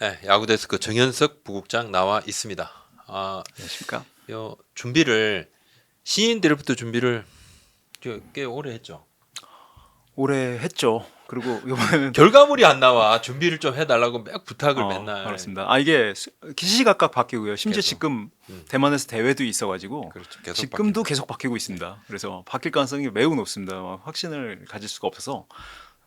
네, 야구데스크 정현석 부국장 나와 있습니다. 안녕하십니까? 요 준비를 신인 드래프트 준비를 꽤 오래 했죠. 올해 했죠. 그리고 이번에는 결과물이 안 나와. 준비를 좀 해달라고 막 부탁을 맨날 그렇습니다. 이게 시시각각 바뀌고요. 심지어 계속. 지금 음, 대만에서 대회도 있어가지고 그렇죠. 계속 지금도 바뀌고. 계속 바뀌고 있습니다. 그래서 바뀔 가능성이 매우 높습니다. 확신을 가질 수가 없어서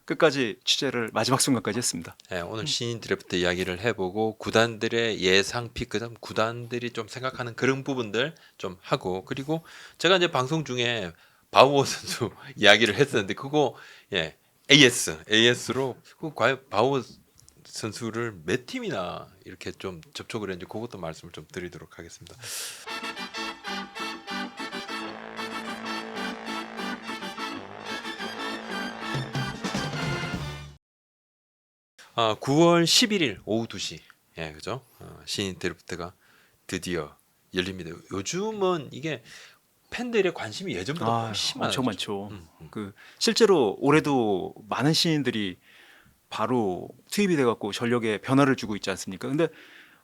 끝까지 취재를 마지막 순간까지 했습니다. 네, 오늘 신인 드래프트 이야기를 해보고 구단들의 예상 픽 그다음 구단들이 좀 생각하는 그런 부분들 좀 하고 그리고 제가 이제 방송 중에 바우어 선수 이야기를 했었는데 그거 예 AS로 그 과연 바우어 선수를 몇 팀이나 이렇게 좀 접촉을 했는지 그것도 말씀을 좀 드리도록 하겠습니다. 9월 11일 오후 2시 예 그죠? 신인 드래프트가 드디어 열립니다. 요즘은 이게 팬들의 관심이 예전보다 훨씬 엄청 많아졌죠. 많죠. 음. 실제로 올해도 많은 신인들이 바로 투입이 돼갖고 전력에 변화를 주고 있지 않습니까? 근데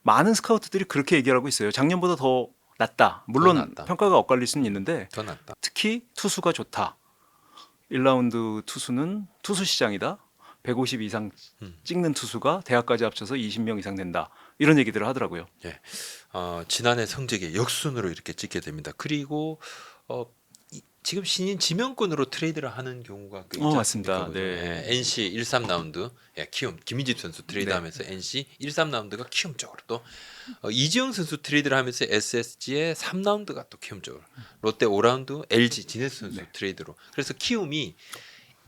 많은 스카우트들이 그렇게 얘기를 하고 있어요. 작년보다 더 낫다. 물론 낫다. 평가가 엇갈릴 수는 있는데 더 낫다. 특히 투수가 좋다. 1라운드 투수는 투수 시장이다. 150 이상 음. 찍는 투수가 대학까지 합쳐서 20명 이상 된다. 이런 얘기들을 하더라고요. 지난해 성적의 역순으로 이렇게 찍게 됩니다. 그리고 지금 신인 지명권으로 트레이드를 하는 경우가 꽤 있지 않습니까? 맞습니다. 그죠? 네. NC 13라운드 키움 김희집 선수 트레이드하면서 NC 13라운드가 키움 쪽으로 또 이지영 선수 트레이드를 하면서 SSG의 3라운드가 또 키움 쪽으로 롯데 5라운드 LG 진해수 선수 트레이드로 그래서 키움이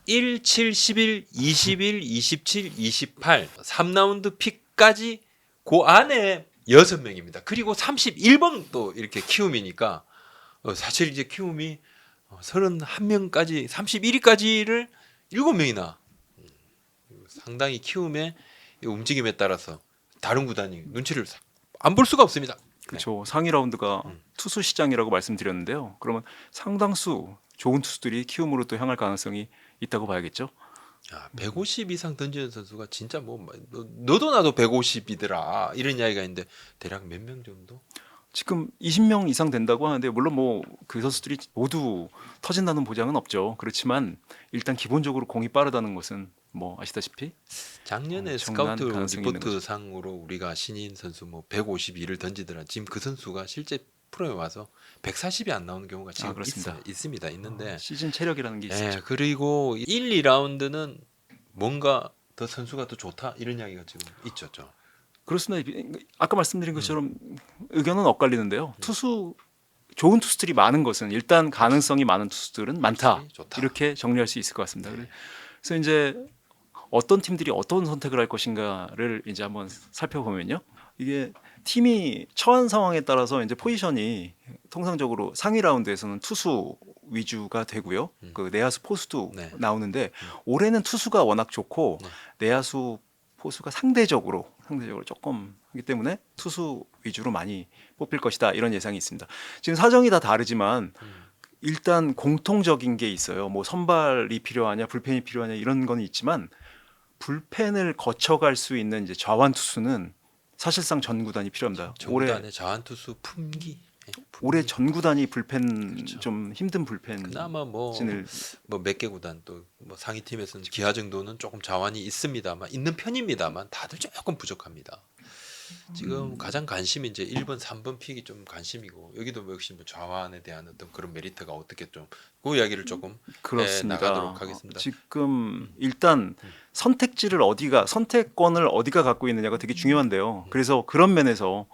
1, 7, 11, 21, 27, 28 3라운드 픽까지 그 안에 6명입니다. 그리고 31번 또 이렇게 키움이니까 사실 이제 키움이 31명까지 31위까지를 7명이나 상당히 키움의 움직임에 따라서 다른 구단이 눈치를 안 볼 수가 없습니다. 그렇죠. 상위 라운드가 음. 투수 시장이라고 말씀드렸는데요. 그러면 상당수 좋은 투수들이 키움으로 또 향할 가능성이 있다고 봐야겠죠. 150 이상 던지는 선수가 진짜 뭐 너도 나도 150이더라 이런 이야기가 있는데 대략 몇 명 정도? 지금 20명 이상 된다고 하는데 물론 뭐 그 선수들이 모두 터진다는 보장은 없죠. 그렇지만 일단 기본적으로 공이 빠르다는 것은 뭐 아시다시피 작년에 엄청난 스카우트 가능성이 있는 리포트 거죠. 상으로 우리가 신인 선수 뭐 152를 던지더라. 지금 그 선수가 실제 프로에 와서 140이 안 나오는 경우가 지금 그렇습니다. 있습니다. 있는데 시즌 체력이라는 게 있었죠. 그리고 1, 2라운드는 뭔가 더 선수가 더 좋다 이런 이야기가 지금 있죠. 그렇습니다. 아까 말씀드린 것처럼 의견은 엇갈리는데요. 좋은 투수들이 많은 것은 일단 가능성이 많은 투수들은 많다. 확실히 좋다. 이렇게 정리할 수 있을 것 같습니다. 그래서 이제 어떤 팀들이 어떤 선택을 할 것인가를 이제 한번 살펴보면요. 이게 팀이 처한 상황에 따라서 이제 포지션이 통상적으로 상위 라운드에서는 투수 위주가 되고요. 그 내야수 포수도 네. 나오는데 올해는 투수가 워낙 좋고 네. 내야수 포수가 상대적으로 조금 하기 때문에 투수 위주로 많이 뽑힐 것이다 이런 예상이 있습니다. 지금 사정이 다 다르지만 일단 공통적인 게 있어요. 뭐 선발이 필요하냐, 불펜이 필요하냐 이런 건 있지만 불펜을 거쳐갈 수 있는 이제 좌완 투수는 사실상 전 구단이 필요합니다. 정단의 자완투수 품기. 올해 전 구단이 불펜 그렇죠. 좀 힘든 불펜 그나마 뭐 진을 몇 개 구단 또 뭐 상위 팀에서는 기아 정도는 조금 자원이 있는 편입니다만 다들 조금 부족합니다. 지금 가장 관심이 이제 1번, 3번 픽이 좀 관심이고 여기도 뭐 역시 뭐 좌완에 대한 어떤 그런 메리트가 어떻게 좀 그 이야기를 조금 그렇습니다. 나가도록 하겠습니다. 지금 일단 선택권을 어디가 갖고 있느냐가 되게 중요한데요. 그래서 그런 면에서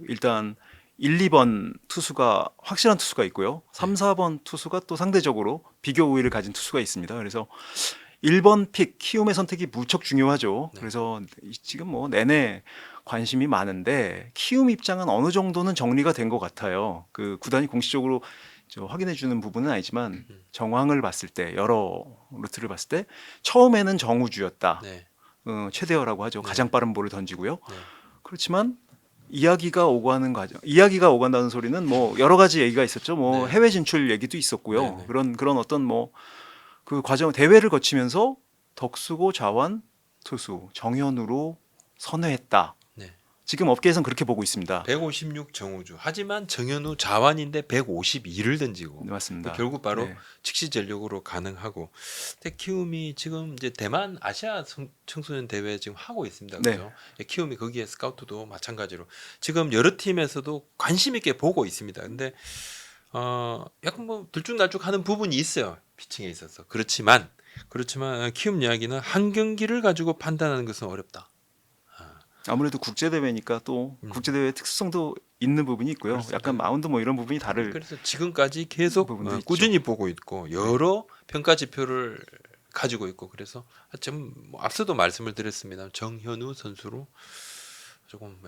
일단 1, 2번 투수가 확실한 투수가 있고요. 3, 4번 투수가 또 상대적으로 비교 우위를 가진 투수가 있습니다. 그래서 1번 픽 키움의 선택이 무척 중요하죠. 그래서 지금 뭐 내내 관심이 많은데 키움 입장은 어느 정도는 정리가 된 것 같아요. 그 구단이 공식적으로 확인해 주는 부분은 아니지만 정황을 봤을 때 여러 루트를 봤을 때 처음에는 정우주였다. 네. 최대어라고 하죠. 가장 빠른 볼을 던지고요. 네. 그렇지만 이야기가 오간다는 소리는 뭐 여러 가지 얘기가 있었죠. 뭐 네. 해외 진출 얘기도 있었고요. 네, 네. 그런 어떤 뭐 그 과정 대회를 거치면서 덕수고 좌완 투수 정현우로 선회했다. 네. 지금 업계에서는 그렇게 보고 있습니다. 156 정우주. 하지만 정현우 자완인데 152를 던지고 네, 맞습니다. 결국 바로 네. 즉시 전력으로 가능하고. 근데 키움이 지금 이제 대만 아시아 청소년 대회 지금 하고 있습니다. 네. 그죠? 키움이 거기에 스카우트도 마찬가지로 지금 여러 팀에서도 관심 있게 보고 있습니다. 근데 약간 뭐 들쭉날쭉하는 부분이 있어요. 피칭에 있어서. 그렇지만 키움 이야기는 한 경기를 가지고 판단하는 것은 어렵다. 아무래도 국제 대회니까 또 국제 대회 특수성도 있는 부분이 있고요. 그렇습니다. 약간 마운드 뭐 이런 부분이 다를 그래서 지금까지 계속 부분도 있죠. 꾸준히 보고 있고 여러 평가 지표를 가지고 있고 그래서 좀 앞서도 말씀을 드렸습니다. 정현우 선수로 조금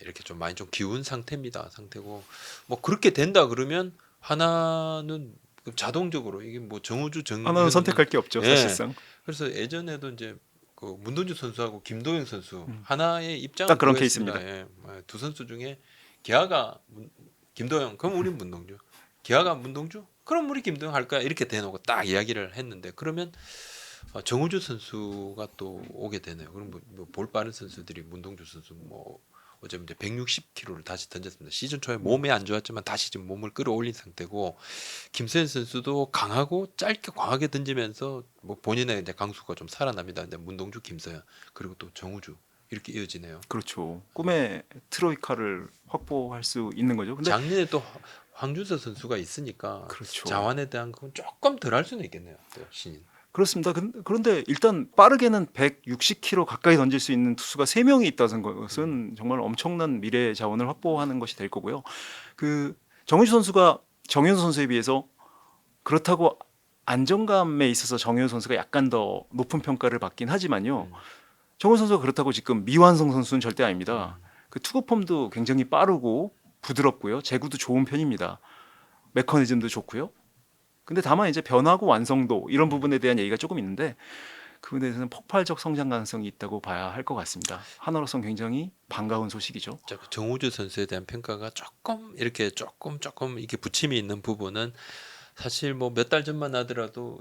이렇게 좀 많이 좀 기운 상태고 뭐 그렇게 된다 그러면 하나는 자동적으로 이게 뭐 정우주 하나는 선택할 게 없죠, 예. 사실상. 그래서 예전에도 이제 그 문동주 선수하고 김도영 선수 하나의 입장은 딱 그런 그거였습니다. 케이스입니다. 예. 두 선수 중에 기아가 김도영 그럼 우리 문동주, 기아가 문동주 그럼 우리 김도영 할 거야 이렇게 대놓고 딱 이야기를 했는데 그러면 정우주 선수가 또 오게 되네요. 그럼 볼 빠른 선수들이 문동주 선수 뭐 어쩌면 이제 160kg를 다시 던졌습니다. 시즌 초에 몸이 안 좋았지만 다시 지금 몸을 끌어올린 상태고 김서현 선수도 강하고 짧게 광하게 던지면서 뭐 본인의 이제 강수가 좀 살아납니다. 이제 문동주, 김서현 그리고 또 정우주 이렇게 이어지네요. 그렇죠. 꿈의 트로이카를 확보할 수 있는 거죠. 근데 작년에 또 황준서 선수가 있으니까 그렇죠. 자완에 대한 건 조금 덜 할 수는 있겠네요. 또 신인. 그렇습니다. 그런데 일단 빠르게는 160km 가까이 던질 수 있는 투수가 3명이 있다는 것은 정말 엄청난 미래 자원을 확보하는 것이 될 거고요. 그 정현수 선수가 정현수 선수에 비해서 그렇다고 안정감에 있어서 정현수 선수가 약간 더 높은 평가를 받긴 하지만요. 정현수 선수가 그렇다고 지금 미완성 선수는 절대 아닙니다. 그 투구 폼도 굉장히 빠르고 부드럽고요. 제구도 좋은 편입니다. 메커니즘도 좋고요. 근데 다만 이제 변화고 완성도 이런 부분에 대한 얘기가 조금 있는데 그 부분에 대해서는 폭발적 성장 가능성이 있다고 봐야 할 것 같습니다. 하나로서 굉장히 반가운 소식이죠. 자, 정우주 선수에 대한 평가가 조금 이렇게 이게 부침이 있는 부분은 사실 뭐 몇 달 전만 하더라도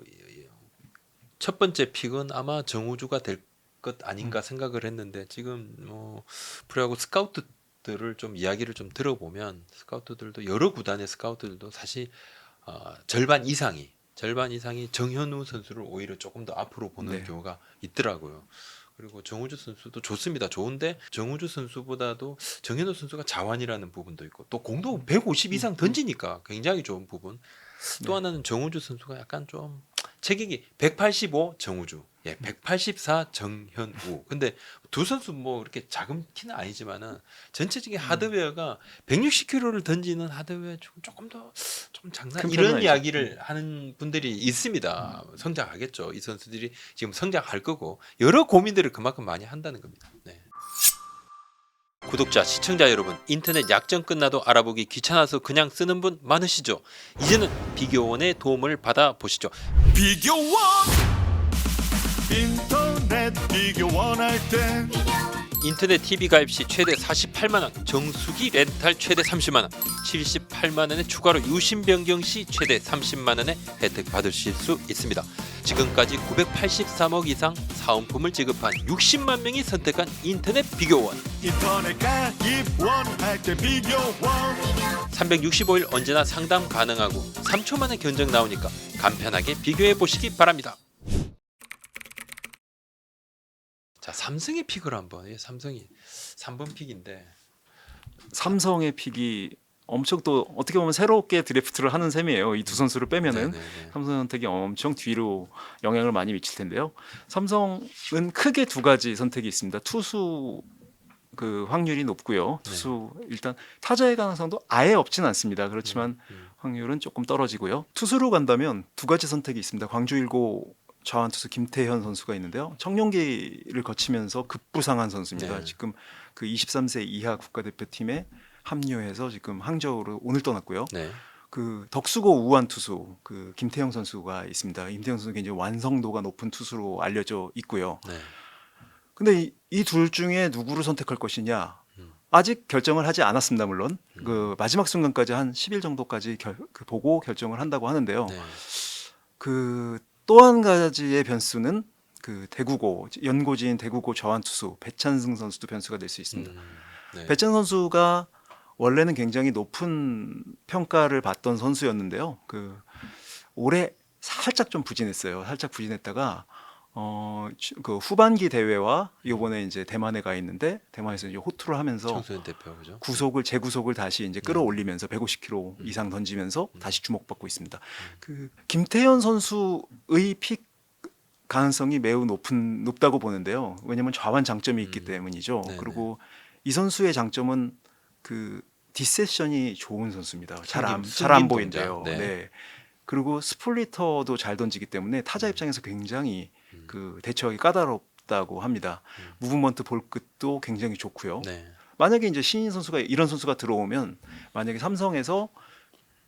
첫 번째 픽은 아마 정우주가 될 것 아닌가 생각을 했는데 지금 뭐 프로야구 스카우트들을 좀 이야기를 좀 들어보면 스카우트들도 여러 구단의 스카우트들도 사실 절반 이상이 정현우 선수를 오히려 조금 더 앞으로 보는 네. 경우가 있더라고요. 그리고 정우주 선수도 좋습니다. 좋은데 정우주 선수보다도 정현우 선수가 자완이라는 부분도 있고 또 공도 150 이상 던지니까 굉장히 좋은 부분. 또 하나는 정우주 선수가 약간 좀 체격이 185 정우주, 184 정현우. 근데 두 선수 뭐 이렇게 작은 키는 아니지만은 전체적인 하드웨어가 160km를 던지는 하드웨어 조금 더 좀 장난 큰 편은 이런 아니죠. 이야기를 하는 분들이 있습니다. 성장하겠죠. 이 선수들이 지금 성장할 거고 여러 고민들을 그만큼 많이 한다는 겁니다. 네. 구독자, 시청자 여러분, 인터넷 약정 끝나도 알아보기 귀찮아서 그냥 쓰는 분 많으시죠? 이제는 비교원의 도움을 받아보시죠. 비교원 인터넷 비교원 할때 인터넷 TV 가입 시 최대 48만원, 정수기 렌탈 최대 30만원, 78만원의 추가로 유심 변경 시 최대 30만원의 혜택 받으실 수 있습니다. 지금까지 983억 이상 사은품을 지급한 60만 명이 선택한 인터넷 비교원. 인터넷 가입 원할 때 비교원 365일 언제나 상담 가능하고 3초 만에 견적 나오니까 간편하게 비교해 보시기 바랍니다. 자, 삼성의 픽을 한번. 삼성이 3번 픽인데 삼성의 픽이 엄청 또 어떻게 보면 새롭게 드래프트를 하는 셈이에요. 이 두 선수를 빼면은 네네네. 삼성 선택이 엄청 뒤로 영향을 많이 미칠 텐데요. 삼성은 크게 두 가지 선택이 있습니다. 투수 그 확률이 높고요. 투수 일단 타자의 가능성도 아예 없진 않습니다. 그렇지만 확률은 조금 떨어지고요. 투수로 간다면 두 가지 선택이 있습니다. 광주 일고 좌완 투수 김태현 선수가 있는데요. 청룡기를 거치면서 급부상한 선수입니다. 네. 지금 그 23세 이하 국가대표팀에 합류해서 지금 항저우로 오늘 떠났고요. 네. 그 덕수고 우완 투수 그 김태형 선수가 있습니다. 김태형 선수가 굉장히 완성도가 높은 투수로 알려져 있고요. 네. 근데 이 둘 중에 누구를 선택할 것이냐 아직 결정을 하지 않았습니다. 물론 그 마지막 순간까지 한 10일 정도까지 보고 결정을 한다고 하는데요. 네. 그 또 한 가지의 변수는 그 대구고 연고지인 대구고 좌완 투수 배찬승 선수도 변수가 될 수 있습니다. 네. 배찬 선수가 원래는 굉장히 높은 평가를 받던 선수였는데요. 그 올해 살짝 좀 부진했어요. 살짝 부진했다가 그 후반기 대회와 요번에 이제 대만에 가 있는데 대만에서 이제 호투를 하면서 청소년 대표 그죠? 재구속을 다시 이제 끌어올리면서 150km 이상 던지면서 다시 주목받고 있습니다. 그 김태현 선수의 픽 가능성이 매우 높다고 보는데요. 왜냐하면 좌완 장점이 있기 때문이죠. 네네. 그리고 이 선수의 장점은 그 디세션이 좋은 선수입니다. 잘 안 숨긴 보인대요. 동작. 네. 네. 그리고 스플리터도 잘 던지기 때문에 타자 입장에서 굉장히 그 대처하기 까다롭다고 합니다. 무브먼트 볼 끝도 굉장히 좋고요. 네. 만약에 이제 신인 선수가 이런 선수가 들어오면 만약에 삼성에서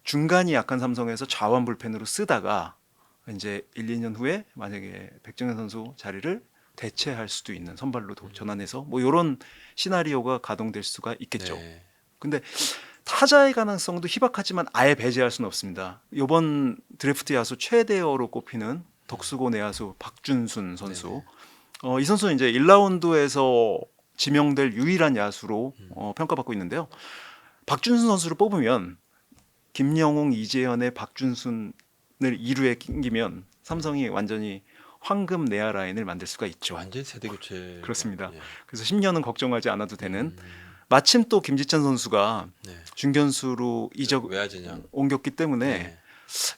중간이 약한 삼성에서 좌완 불펜으로 쓰다가 이제 1, 2년 후에 만약에 백정현 선수 자리를 대체할 수도 있는 선발로 전환해서 뭐 이런 시나리오가 가동될 수가 있겠죠. 네. 근데 타자의 가능성도 희박하지만 아예 배제할 수는 없습니다. 이번 드래프트 야수 최대어로 꼽히는 덕수고 내야수 박준순 선수. 이 선수는 이제 1라운드에서 지명될 유일한 야수로 평가받고 있는데요. 박준순 선수를 뽑으면 김영웅, 이재현의 박준순을 2루에 끼기면 삼성이 완전히 황금 내야 라인을 만들 수가 있죠. 완전 세대 교체. 그렇습니다. 예. 그래서 10년은 걱정하지 않아도 되는. 마침 또 김지찬 선수가 네. 중견수로 외야 진영. 옮겼기 때문에 네.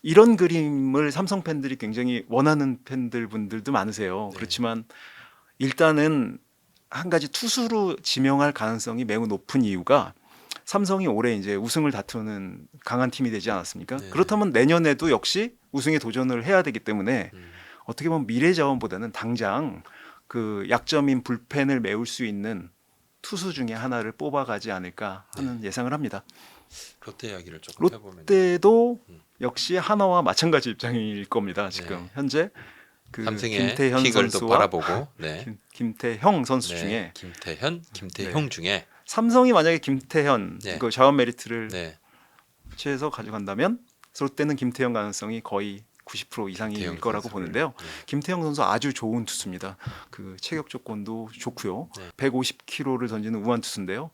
이런 그림을 삼성 팬들이 굉장히 원하는 팬들분들도 많으세요. 네. 그렇지만 일단은 한 가지 투수로 지명할 가능성이 매우 높은 이유가 삼성이 올해 이제 우승을 다투는 강한 팀이 되지 않았습니까? 네. 그렇다면 내년에도 역시 우승에 도전을 해야 되기 때문에 어떻게 보면 미래 자원보다는 당장 그 약점인 불펜을 메울 수 있는 투수 중에 하나를 뽑아가지 않을까 하는 예상을 합니다. 롯데 이야기를 조금 해보면. 롯데도 역시 하나와 마찬가지 입장일 겁니다. 지금 네. 현재 그 삼성의 김태현 픽을 또 선수와 바라보고. 네. 김태형 선수 네. 중에 김태형 중에. 삼성이 만약에 김태현 네. 그 자원 메리트를 네. 취해서 가져간다면 롯데는 김태형 가능성이 거의 90% 이상일 김태형 거라고 선수를. 보는데요. 네. 김태형 선수 아주 좋은 투수입니다. 그 체격 조건도 좋고요. 네. 150km를 던지는 우완 투수인데요.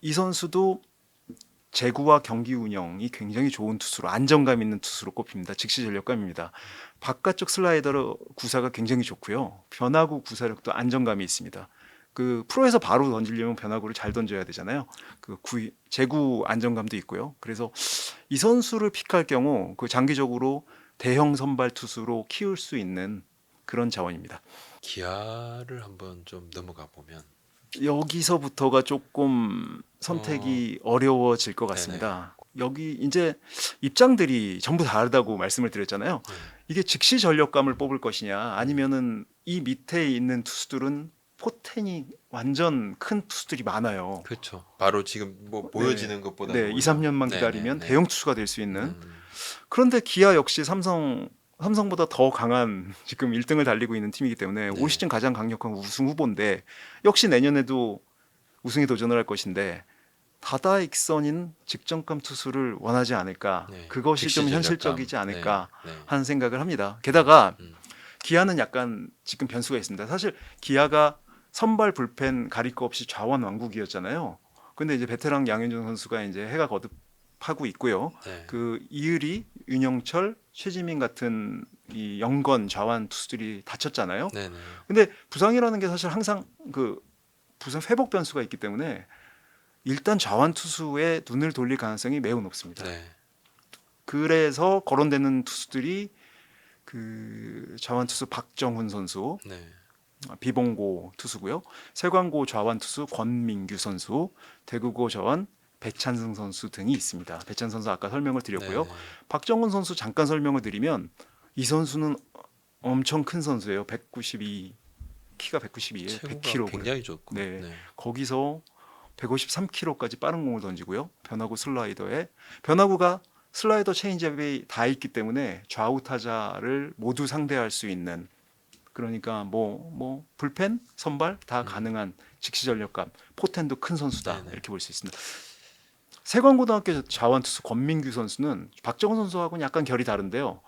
이 선수도 제구와 경기 운영이 굉장히 좋은 투수로 안정감 있는 투수로 꼽힙니다. 즉시 전력감입니다. 바깥쪽 슬라이더 구사가 굉장히 좋고요. 변화구 구사력도 안정감이 있습니다. 그 프로에서 바로 던지려면 변화구를 잘 던져야 되잖아요. 그 제구 안정감도 있고요. 그래서 이 선수를 픽할 경우 그 장기적으로 대형 선발 투수로 키울 수 있는 그런 자원입니다. 기아를 한번 좀 넘어가 보면. 여기서부터가 조금 선택이 어려워질 것 같습니다. 여기 이제 입장들이 전부 다르다고 말씀을 드렸잖아요. 이게 즉시 전력감을 뽑을 것이냐 아니면은 이 밑에 있는 투수들은 포텐이 완전 큰 투수들이 많아요. 그렇죠. 바로 지금 뭐 보여지는 것보다. 네, 2, 3년만 기다리면 네. 대형 투수가 될 수 있는. 그런데 기아 역시 삼성보다 더 강한 지금 1등을 달리고 있는 팀이기 때문에 네. 올 시즌 가장 강력한 우승 후보인데 역시 내년에도 우승에 도전을 할 것인데 다다익선인 직전감 투수를 원하지 않을까. 네. 그것이 좀 즉시 현실적이지 전력감. 않을까 네. 네. 하는 생각을 합니다. 게다가 음. 기아는 약간 지금 변수가 있습니다. 사실 기아가 선발 불펜 가릴 거 없이 좌완 왕국이었잖아요. 근데 이제 베테랑 양현종 선수가 이제 해가 거듭하고 있고요. 네. 그 이을이, 윤영철, 최지민 같은 이 영건 좌완 투수들이 다쳤잖아요. 네네. 근데 부상이라는 게 사실 항상 그 부상 회복 변수가 있기 때문에 일단 좌완 투수에 눈을 돌릴 가능성이 매우 높습니다. 네. 그래서 거론되는 투수들이 그 좌완 투수 박정훈 선수, 네. 비봉고 투수고요. 세관고 좌완 투수 권민규 선수, 대구고 좌완 배찬승 선수 등이 있습니다. 배찬 선수 아까 설명을 드렸고요. 네. 박정훈 선수 잠깐 설명을 드리면 이 선수는 엄청 큰 선수예요. 192 키가 192예요. 체구가 100kg. 굉장히 좋고. 네. 네. 거기서 153kg까지 빠른 공을 던지고요. 변화구 슬라이더에 변화구가 슬라이더 체인지업이 다 있기 때문에 좌우 타자를 모두 상대할 수 있는 그러니까 뭐 불펜, 선발 다 가능한 직시 전력감, 포텐도 큰 선수다. 네네. 이렇게 볼 수 있습니다. 세관고등학교 좌완 투수 권민규 선수는 박정훈 선수하고는 약간 결이 다른데요.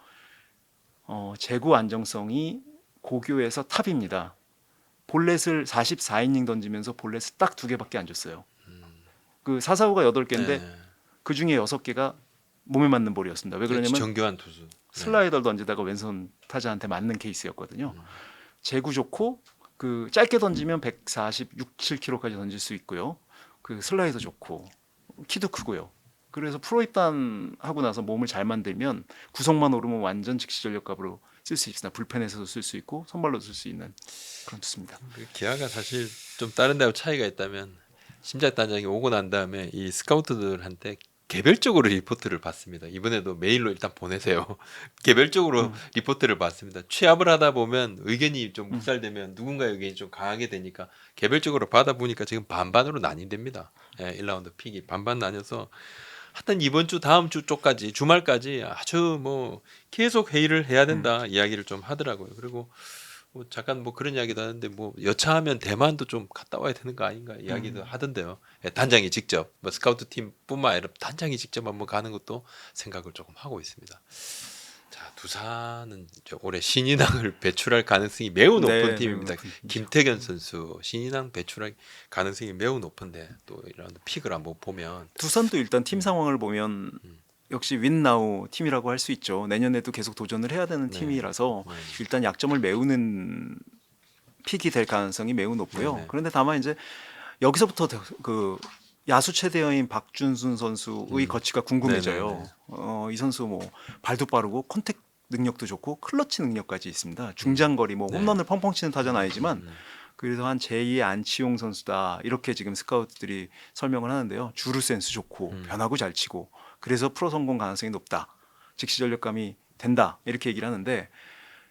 제구 안정성이 고교에서 탑입니다. 볼넷을 44이닝 던지면서 볼넷을 딱 2개밖에 안 줬어요. 그 사사구가 8개인데 네. 그 중에 6개가 몸에 맞는 볼이었습니다. 왜 그러냐면 정교한 투수. 슬라이더를 던지다가 왼손 타자한테 맞는 케이스였거든요. 제구 좋고 그 짧게 던지면 146, 7km까지 던질 수 있고요. 그 슬라이더 좋고 키도 크고요. 그래서 프로 입단하고 나서 몸을 잘 만들면 구성만 오르면 완전 즉시 전력값으로 쓸 수 있으나 불펜에서도 쓸 수 있고 선발로 쓸 수 있는 그런 투수입니다. 그 기아가 사실 좀 다른 데하고 차이가 있다면 심작 단장이 오고 난 다음에 이 스카우트들한테 개별적으로 리포트를 받습니다. 이번에도 메일로 일단 보내세요. 개별적으로 리포트를 받습니다. 취합을 하다 보면 의견이 좀 묵살되면 누군가의 의견이 좀 강하게 되니까 개별적으로 받아보니까 지금 반반으로 나뉜답니다. 예, 1라운드 픽이 반반 나뉘어서 하여튼 이번 주 다음 주 쪽까지 주말까지 아주 뭐 계속 회의를 해야 된다 이야기를 좀 하더라고요. 그리고 뭐 잠깐 뭐 그런 이야기도 하는데 뭐 여차하면 대만도 좀 갔다 와야 되는 거 아닌가 이야기도 하던데요. 예, 단장이 직접 뭐 스카우트 팀뿐만 아니라 단장이 직접 한번 가는 것도 생각을 조금 하고 있습니다. 자, 두산은 이제 올해 신인왕을 배출할 가능성이 매우 높은 네, 팀입니다. 매우 높은 팀이죠. 김태견 선수 신인왕 배출할 가능성이 매우 높은데 또 이런 픽을 한번 보면 두산도 일단 팀 상황을 보면 역시 윈나우 팀이라고 할 수 있죠. 내년에도 계속 도전을 해야 되는 네. 팀이라서 네. 일단 약점을 메우는 픽이 될 가능성이 매우 높고요. 네네. 그런데 다만 이제 여기서부터 그 야수 최대여인 박준순 선수의 거치가 궁금해져요. 네네네. 이 선수 뭐 발도 빠르고 컨택 능력도 좋고 클러치 능력까지 있습니다. 중장거리 뭐 네. 홈런을 펑펑 치는 타자는 아니지만 그래서 한 제2의 안치홍 선수다 이렇게 지금 스카우트들이 설명을 하는데요. 주루 센스 좋고 변화구 잘 치고 그래서 프로 성공 가능성이 높다. 즉시 전력감이 된다 이렇게 얘기를 하는데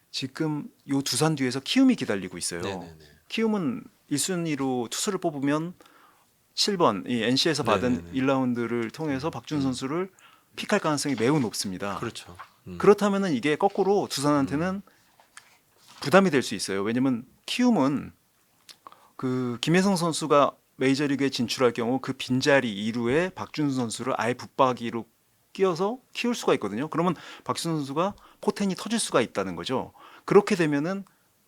지금 요 두산 뒤에서 키움이 기다리고 있어요. 네네네. 키움은 1순위로 투수를 뽑으면 7번 이 NC에서 받은 네네네. 1라운드를 통해서 박준 선수를 픽할 가능성이 매우 높습니다. 그렇죠. 그렇다면은 이게 거꾸로 두산한테는 부담이 될 수 있어요. 왜냐면 키움은 그 김혜성 선수가 메이저리그에 진출할 경우 그 빈자리 2루에 박준수 선수를 아예 붙박이로 끼워서 키울 수가 있거든요. 그러면 박준수 선수가 포텐이 터질 수가 있다는 거죠. 그렇게 되면은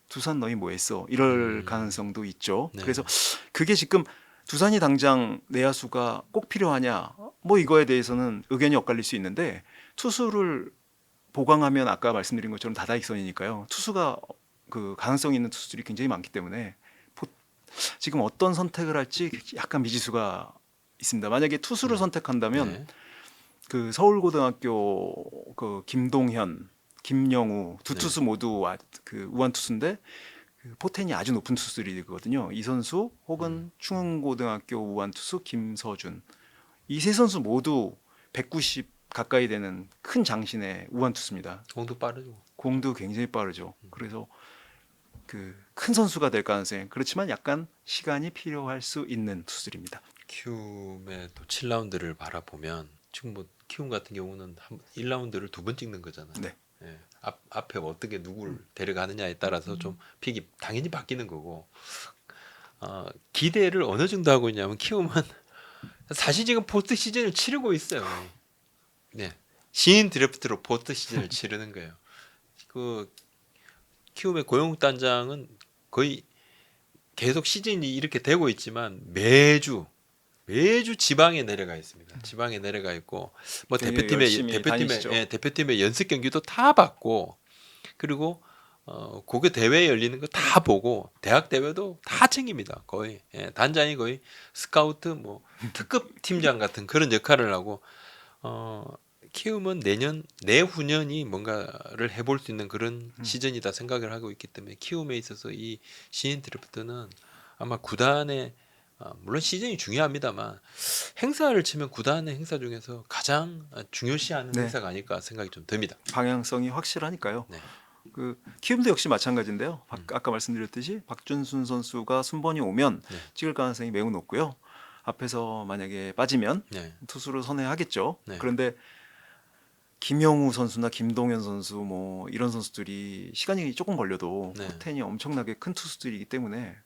두산 너희 뭐 했어? 이럴 가능성도 있죠. 네. 그래서 그게 지금 두산이 당장 내야수가 꼭 필요하냐? 뭐 이거에 대해서는 의견이 엇갈릴 수 있는데 투수를 보강하면 아까 말씀드린 것처럼 다다익선이니까요. 투수가 그 가능성 있는 투수들이 굉장히 많기 때문에 지금 어떤 선택을 할지 약간 미지수가 있습니다. 만약에 투수를 선택한다면 네. 그 서울고등학교 그 김동현, 김영우 두 네. 투수 모두 그 우완 투수인데 그 포텐이 아주 높은 투수들이거든요. 이 선수 혹은 충흥고등학교 우완 투수 김서준 이 세 선수 모두 190 가까이 되는 큰 장신의 우완 투수입니다. 공도 빠르죠. 공도 굉장히 빠르죠. 그래서 그 큰 선수가 될 가능성이 그렇지만 약간 시간이 필요할 수 있는 투수들입니다. 키움의 또 7라운드를 바라보면 지금 뭐 키움 같은 경우는 1라운드를 2번 찍는 거잖아요. 네. 예. 앞에 어떻게 누구를 데려가느냐에 따라서 좀 픽이 당연히 바뀌는 거고 기대를 어느 정도 하고 있냐면 키움은 사실 지금 포스트 시즌을 치르고 있어요. 네. 신인 드래프트로 포스트 시즌을 치르는 거예요. 그 키움의 고영욱 단장은 거의 계속 시즌이 이렇게 되고 있지만 매주 지방에 내려가 있습니다. 지방에 내려가 있고 뭐 굉장히 열심히 다니시죠. 대표팀의 연습 경기도 다 받고 그리고 고교 대회 열리는 거 다 보고 대학 대회도 다 챙깁니다. 거의 단장이 거의 스카우트 뭐 특급 팀장 같은 그런 역할을 하고 키움은 내후년이 뭔가를 해볼 수 있는 그런 시즌이다 생각을 하고 있기 때문에 키움에 있어서 이 신인 드래프트는 아마 구단의 물론 시즌이 중요합니다만 행사를 치면 구단의 행사 중에서 가장 중요시하는 네. 행사가 아닐까 생각이 좀 듭니다. 방향성이 확실하니까요. 네. 그 키움도 역시 마찬가지인데요. 아까 말씀드렸듯이 박준순 선수가 순번이 오면 네. 찍을 가능성이 매우 높고요. 앞에서 만약에 빠지면 네. 투수로 선회하겠죠. 네. 그런데 김영우 선수나 김동현 선수 뭐 이런 선수들이 시간이 조금 걸려도 네. 포텐이 엄청나게 큰 투수들이기 때문에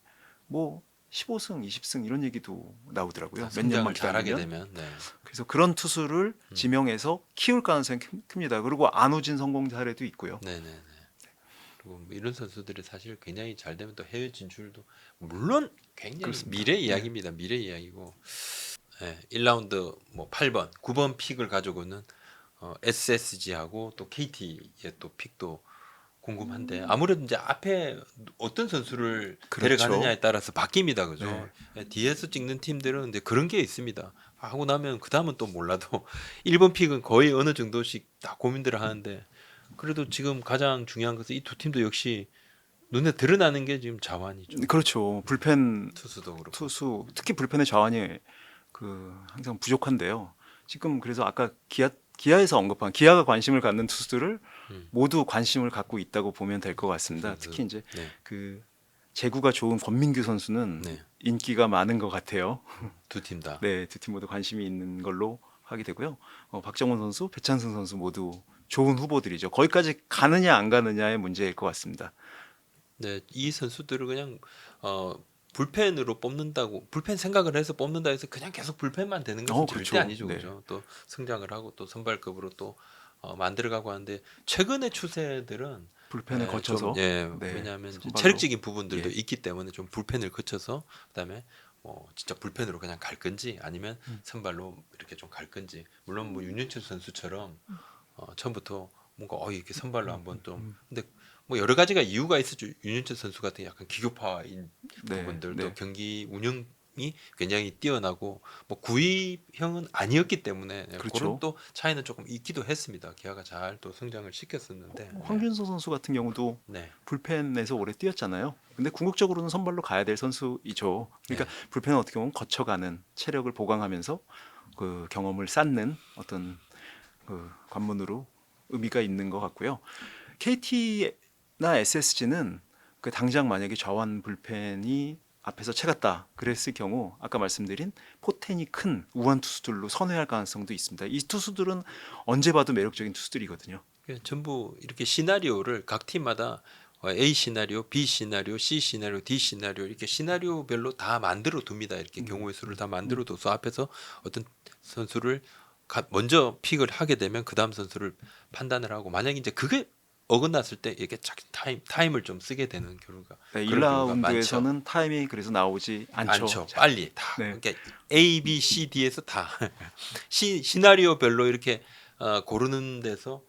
뭐 15승, 20승 이런 얘기도 나오더라고요. 몇 성장을 년만 잘하게 기다리면. 되면 네. 그래서 그런 투수를 지명해서 키울 가능성이 큽니다. 그리고 안우진 성공 사례도 있고요. 네네네. 그리고 뭐 이런 선수들이 사실 굉장히 잘 되면 또 해외 진출도 물론 굉장히 그렇습니다. 미래 이야기입니다. 미래 이야기고. 예, 1라운드 뭐 8번, 9번 픽을 가지고는 SSG하고 또 KT의 또 픽도 궁금한데 아무래도 이제 앞에 어떤 선수를 그렇죠. 데려가느냐에 따라서 바뀝니다, 그죠? 네. 예, 뒤에서 찍는 팀들은 이제 그런 게 있습니다. 하고 나면 그 다음은 또 몰라도 1번 픽은 거의 어느 정도씩 다 고민들을 하는데 그래도 지금 가장 중요한 것은 이 두 팀도 역시 눈에 드러나는 게 지금 자원이죠. 그렇죠. 불펜 투수도 그렇고. 투수 특히 불펜의 자원이 그 항상 부족한데요. 지금 그래서 아까 기아에서 언급한 기아가 관심을 갖는 투수들을 모두 관심을 갖고 있다고 보면 될 것 같습니다. 특히 이제 네, 그 제구가 좋은 권민규 선수는 네. 인기가 많은 것 같아요. 두 팀 다. 네, 두 팀 모두 관심이 있는 걸로 하게 되고요. 박정원 선수, 배찬승 선수 모두 좋은 후보들이죠. 거기까지 가느냐 안 가느냐의 문제일 것 같습니다. 네, 이 선수들을 그냥 불펜으로 뽑는다고 불펜 생각을 해서 뽑는다 해서 그냥 계속 불펜만 되는 것은 절대 그렇죠. 아니죠, 네. 그죠? 또 성장을 하고 또 선발급으로 또 만들어가고 하는데 최근의 추세들은 불펜을 좀, 거쳐서 예, 네, 왜냐하면 이제 선발로. 체력적인 부분들도 예. 있기 때문에 좀 불펜을 거쳐서 그다음에 진짜 불펜으로 그냥 갈 건지 아니면 선발로 이렇게 좀 갈 건지 물론 뭐 윤현철 선수처럼 처음부터 뭔가 이렇게 선발로 한번 좀 근데 뭐 여러 가지가 이유가 있었죠. 윤현철 선수 같은 약간 기교파인 네, 부분들도 네. 경기 운영이 굉장히 뛰어나고 뭐 구위형은 아니었기 때문에 그렇죠. 그런 또 차이는 조금 있기도 했습니다. 기아가 잘 또 성장을 시켰었는데 황준서 선수 같은 경우도 네. 불펜에서 오래 뛰었잖아요. 근데 궁극적으로는 선발로 가야 될 선수이죠. 그러니까 불펜은 어떻게 보면 거쳐가는 체력을 보강하면서 그 경험을 쌓는 어떤 그 관문으로 의미가 있는 것 같고요. KT나 SSG는 그 당장 만약에 좌완 불펜이 앞에서 채갔다 그랬을 경우 아까 말씀드린 포텐이 큰 우완 투수들로 선회할 가능성도 있습니다. 이 투수들은 언제 봐도 매력적인 투수들이거든요. 전부 이렇게 시나리오를 각 팀마다 A 시나리오, B 시나리오, C 시나리오, D 시나리오 이렇게 시나리오별로 다 만들어 둡니다. 이렇게 경우의 수를 다 만들어 둬서 앞에서 어떤 선수를 먼저 픽을 하게 되면 그 다음 선수를 판단을 하고 만약에 이제 그게 어긋났을 때 이게 타임을 좀 쓰게 되는 경우가 네, 그런 경우가 1라운드에서는 타임이 그래서 나오지 않죠. 많죠. 빨리 다 네. 그러니까 A, B, C, D에서 다 시나리오별로 이렇게 고르는 데서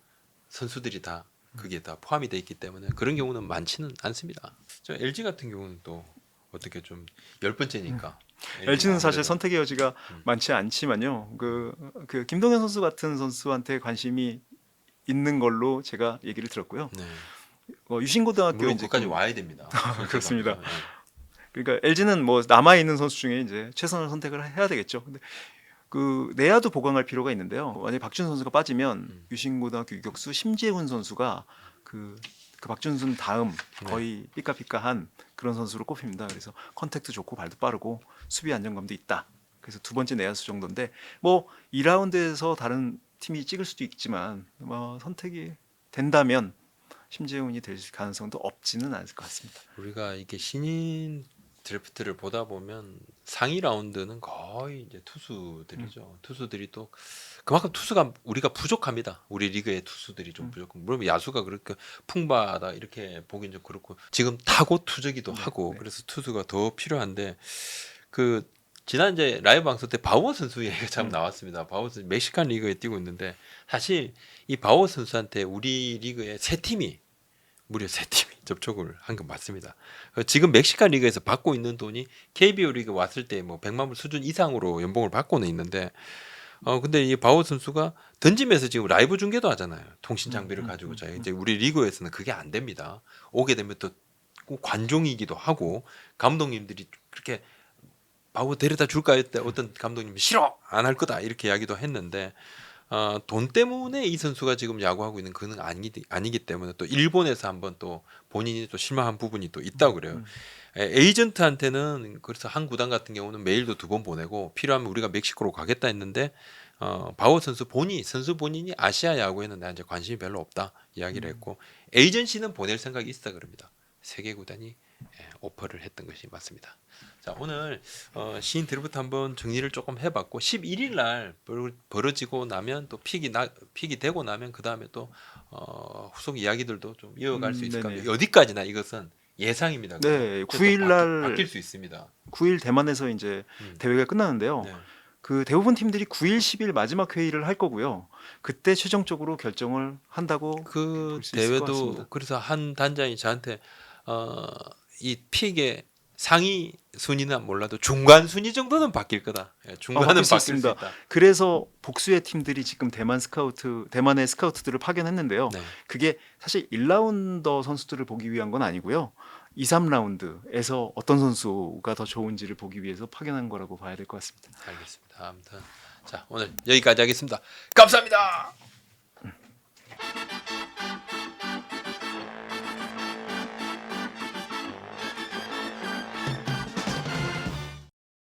선수들이 다 그게 다 포함이 돼 있기 때문에 그런 경우는 많지는 않습니다. 저 LG 같은 경우는 또 어떻게 좀 10번째니까 LG는 사실 선택의 여지가 많지 않지만요. 그 김동현 선수 같은 선수한테 관심이 있는 걸로 제가 얘기를 들었고요. 네. 유신고등학교 물론 이제 거기까지 와야 됩니다. 그렇습니다. 네. 그러니까 LG는 뭐 남아 있는 선수 중에 이제 최선을 선택을 해야 되겠죠. 근데 그 내야도 보강할 필요가 있는데요. 만약 박준 선수가 빠지면 유신고등학교 유격수 심재훈 선수가 그 박준순 다음 거의 삐까삐까한 그런 선수로 꼽힙니다. 그래서 컨택도 좋고 발도 빠르고 수비 안정감도 있다. 그래서 두 번째 내야수 정도인데 뭐 2라운드에서 다른 팀이 찍을 수도 있지만 뭐 선택이 된다면 심재훈이 될 가능성도 없지는 않을 것 같습니다. 우리가 이게 신인 드래프트를 보다 보면 상위 라운드는 거의 이제 투수들이죠. 투수들이 또 그만큼 투수가 우리가 부족합니다. 우리 리그의 투수들이 좀 부족하고 물론 야수가 그렇게 풍부하다 이렇게 보긴 좀 그렇고 지금 타고 투적이도 하고 그래서 투수가 더 필요한데 그 지난 이제 라이브 방송 때 바우어 선수 얘기가 참 나왔습니다. 바우어 선수 멕시칸 리그에 뛰고 있는데 사실 이 바우어 선수한테 우리 리그의 무려 세 팀이 접촉을 한 건 맞습니다. 지금 멕시칸 리그에서 받고 있는 돈이 KBO 리그 왔을 때 뭐 100만 불 수준 이상으로 연봉을 받고는 있는데 근데 이 바우 선수가 던지면서 지금 라이브 중계도 하잖아요. 통신 장비를 가지고 이제 우리 리그에서는 그게 안 됩니다. 오게 되면 또 관종이기도 하고 감독님들이 그렇게 바우 데려다 줄까 했때 어떤 감독님이 싫어 안 할 거다 이렇게 이야기도 했는데 돈 때문에 이 선수가 지금 야구하고 있는 그는 아니기 때문에 또 일본에서 한번 또 본인이 또 실망한 부분이 또 있다고 그래요. 에이전트한테는 그래서 한 구단 같은 경우는 메일도 2번 보내고 필요하면 우리가 멕시코로 가겠다 했는데 바우 선수 본인이 아시아 야구에는 나 이제 관심이 별로 없다 이야기를 했고 에이전시는 보낼 생각이 있다 그럽니다. 3개 구단이 오퍼를 했던 것이 맞습니다. 자 오늘 시인 드래프트 한번 정리를 조금 해봤고 11일 날 벌어지고 나면 또 픽이 되고 나면 그 다음에 또 후속 이야기들도 좀 이어갈 수 있을 것 네네. 같아요. 어디까지나 이것은 예상입니다. 네, 또 9일 날 바뀔 수 있습니다. 9일 대만에서 이제 대회가 끝나는데요. 네. 그 대부분 팀들이 9일, 10일 마지막 회의를 할 거고요. 그때 최종적으로 결정을 한다고 그 볼수 있을 것 대회도 같습니다. 그래서 한 단장이 저한테 이 픽의 상위 순위는 몰라도 중간 순위 정도는 바뀔 거다. 예, 중간은 바뀔 수 바뀔 수 있습니다. 있다. 그래서 복수의 팀들이 지금 대만의 스카우트들을 파견했는데요. 네. 그게 사실 1라운더 선수들을 보기 위한 건 아니고요. 2, 3라운드에서 어떤 선수가 더 좋은지를 보기 위해서 파견한 거라고 봐야 될 것 같습니다. 알겠습니다. 아무튼 자 오늘 여기까지 하겠습니다. 감사합니다.